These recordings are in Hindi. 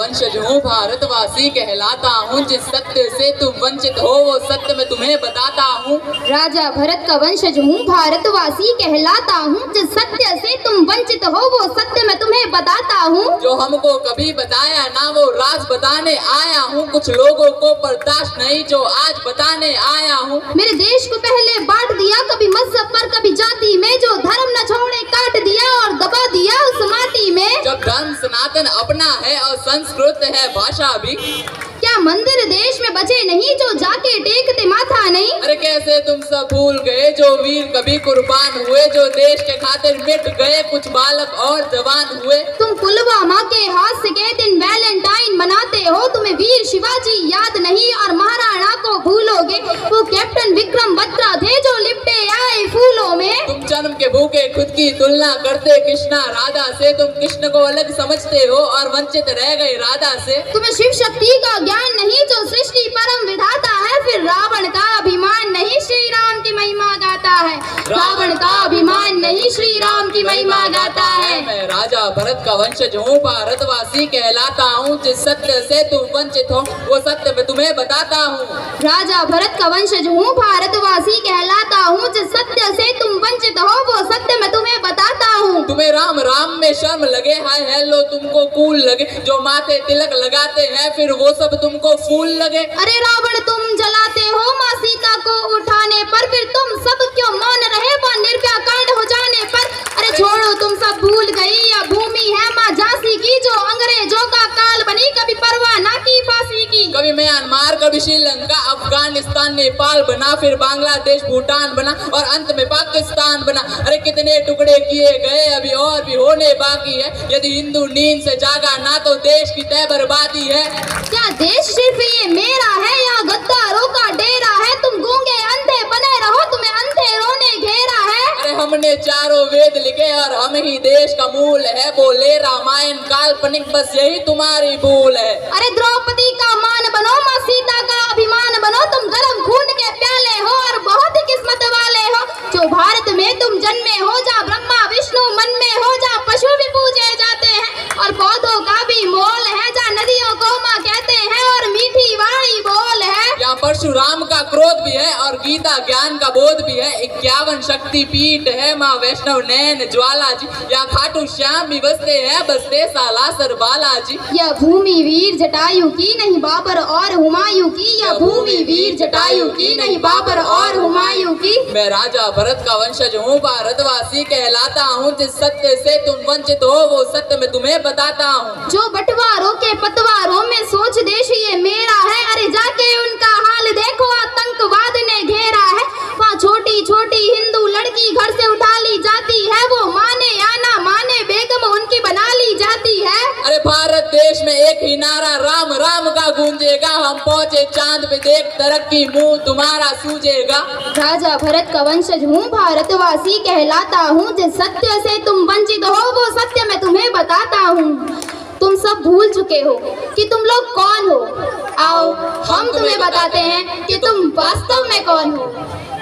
वंशज हूँ भारतवासी कहलाता हूँ, जिस सत्य से तुम वंचित हो वो सत्य मैं तुम्हें बताता हूँ। राजा भरत का वंशज हूँ भारतवासी कहलाता हूँ, जिस सत्य से तुम वंचित हो वो सत्य मैं तुम्हें बताता हूँ। जो हमको कभी बताया ना वो राज बताने आया हूँ, कुछ लोगों को बर्दाश्त नहीं जो आज बताने आया हूँ। मेरे देश को पहले बांट दिया, कभी मजहब पर कभी जाति में, जो धर्म न छोड़े काट दिया और दबा दिया उस माटी में। जब धर्म सनातन अपना है और संस्कृत है भाषा भी, क्या मंदिर देश में बचे नहीं जो जाके टेकते माथा नहीं। अरे कैसे तुम सब भूल गए जो वीर कभी कुर्बान हुए, जो देश के खातिर मिट गए कुछ बालक और जवान हुए। तुम पुलवामा के हादसे के दिन वैलेंटाइन मनाते हो, तुम्हें वीर शिवाजी याद नहीं और महाराणा को भूलोगे। वो कैप्टन विक्रम बत्रा थे जो लिपटे आए फूलों में। तुम जन्म के भूखे खुद की तुलना करते कृष्णा राधा से, तुम कृष्ण को अलग समझते हो और वंचित रह गए राधा से। तुम्हें शिव शक्ति का ज्ञान नहीं जो सृष्टि परम विधाता है, फिर रावण का अभिमान नहीं श्री राम की महिमा गाता है। रावण का अभिमान नहीं श्री राम की महिमा गाता है। मैं राजा भरत का वंशज हूँ भारतवासी कहलाता हूँ, जिस सत्य से तुम वंचित हो वो सत्य मैं तुम्हें बताता हूँ। राजा भरत का वंशज हूँ भारतवासी कहलाता हूँ, जिस सत्य से तुम वंचित हो वो सत्य मैं तुम्हें बताता हूँ। तुम्हें राम राम में शर्म लगे, हाय हेलो तुमको कूल लगे, जो माथे तिलक लगाते हैं फिर वो सब तुमको फूल लगे। अरे रावण तुम जलाते हो माँ सीता को उठाने पर, फिर तुम सब क्यों मौन रहे वह निर्भया कांड हो जाने पर। अरे छोड़ो तुम सब भूल गई यह भूमि है माँ झांसी की, जो अंग्रेजों का काल बनी कभी परवाह ना की फांसी की। कभी म्यांमार कभी श्रीलंका अफगानिस्तान नेपाल बना, फिर बांग्लादेश भूटान बना और अंत में पाकिस्तान बना। अरे कितने टुकड़े किए गए अभी और भी होने बाकी है, यदि हिंदू नींद से जागा ना तो देश की तय बर्बादी है। क्या देश सिर्फ ये मेरा है या गद्दारों का डेरा है, तुम गूंगे अंधे बने रहो तुम्हें अंधेरों ने घेरा है। अरे हमने चारों वेद लिखे और हम ही देश का मूल है, बोले रामायण काल्पनिक बस यही तुम्हारी भूल है। अरे द्रौपदी का मान बनो माँ सीता का अभिमान बनो, तुम गरम खून के प्याले हो और बहुत ही किस्मत वाले हो। जो भारत में तुम जन्मे हो, जहाँ ब्रह्मा विष्णु मन में हो, जहाँ पशु भी पूजे जाते हैं और पौधों का भी मोल है, जहाँ नदियों को माँ कहते हैं और मीठी वाणी बोल है। यहाँ परशुराम का क्रोध भी है और गीता ज्ञान का बोध भी है, 51 शक्ति पीठ है माँ वैष्णव नैन ज्वाला जी, यहाँ खाटू श्याम भी बसते हैं बसते सालासर बालाजी। यह भूमि वीर जटायु की नहीं बाबर और हुमायूं की, यह भूमि वीर जटायु की नहीं बाबर और हुमायूं की। मैं राजा भरत का वंशज हूँ भारतवासी कहलाता हूँ, जिस सत्य से तुम वंचित हो वो सत्य मैं तुम्हें बताता हूँ। जो बंटवारों के पतवारों में सोच देश ये मेरा है, अरे जाके उनका हाल देखो आतंकवाद ने घेरा है। वहाँ छोटी छोटी हिंदू लड़की घर से उठा ली जाती है, वो माने या ना माने बेगम उनकी बना ली जाती है। अरे भारत देश में एक ही नारा राम राम का गूंजेगा, हम पहुँचे चांद पे देख तरक्की मुंह तुम्हारा सूझेगा। राजा भरत का वंशज हूँ भारतवासी कहलाता हूँ, जिस सत्य से तुम वंचित हो वो सत्य मैं तुम्हें बताता हूँ। तुम सब भूल चुके हो कि तुम लोग कौन हो, आओ हम तुम्हें बताते हैं कि तुम वास्तव में कौन हो।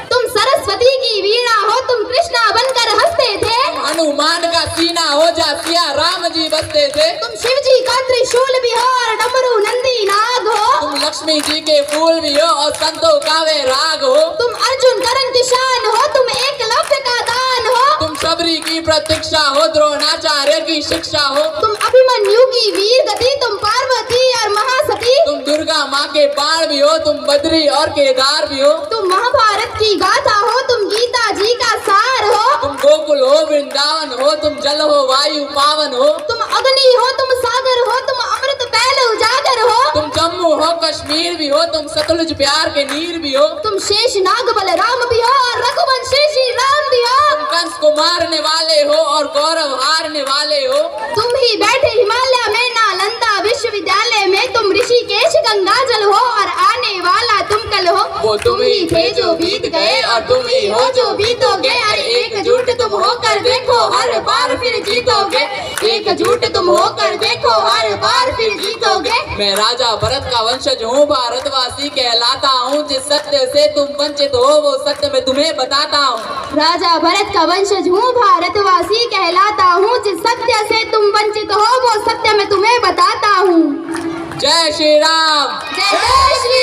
तुम सरस्वती की वीणा हो, तुम कृष्णा बनकर हंसते थे। हनुमान का सीना हो जा सिया राम जी बसते थे। तुम शिव जी का त्रिशूल भी हो और डमरू नंदी नाग हो। तुम लक्ष्मी जी के फूल भी हो और संतों का वे राग हो। तुम अर्जुन करण किसान हो, तुम एकलव्य का दान हो। तुम शबरी की प्रतीक्षा हो, द्रोणाचार्य की शिक्षा हो। तुम अभिमन्यु की वीर गति, तुम पार्वती और महासती। तुम दुर्गा माँ के बाण भी हो, तुम बद्री और केदार भी हो। तुम महाभारत की गाथा हो, तुम गीता जी का सार हो। तुम गोकुल हो वृंदावन हो, तुम जल हो वायु पावन हो। तुम अग्नि हो, तुम सागर हो, तुम अमृत पहले उजागर हो। तुम जम्मू हो कश्मीर भी हो, तुम सतलुज प्यार के नीर भी हो। तुम शेष नाग बलराम भी हो और रघुवंशी श्री राम भी हो। तुम कंस को मारने वाले हो और गौरव हारने वाले हो। तुम ही बैठे हिमालय में नालंदा विश्वविद्यालय में, तुम ऋषिकेश गंगाजल हो और आने वाला तुम कल हो। वो तुम ही थे जो बीत गए और तुम ही हो जो बीतोगे। अरे एकजुट तुम होकर देखो हर बार फिर जीतोगे। एकजुट तुम होकर देखो हर बार फिर जीतोगे। मैं राजा भरत का वंशज हूँ भारतवासी कहलाता हूँ, जिस सत्य से तुम वंचित हो वो सत्य मैं तुम्हें बताता हूँ। राजा भरत का वंशज हूँ भारतवासी कहलाता हूँ, जिस सत्य से तुम वंचित हो वो सत्य मैं तुम्हें बताता हूँ। जय श्री राम। जय श्री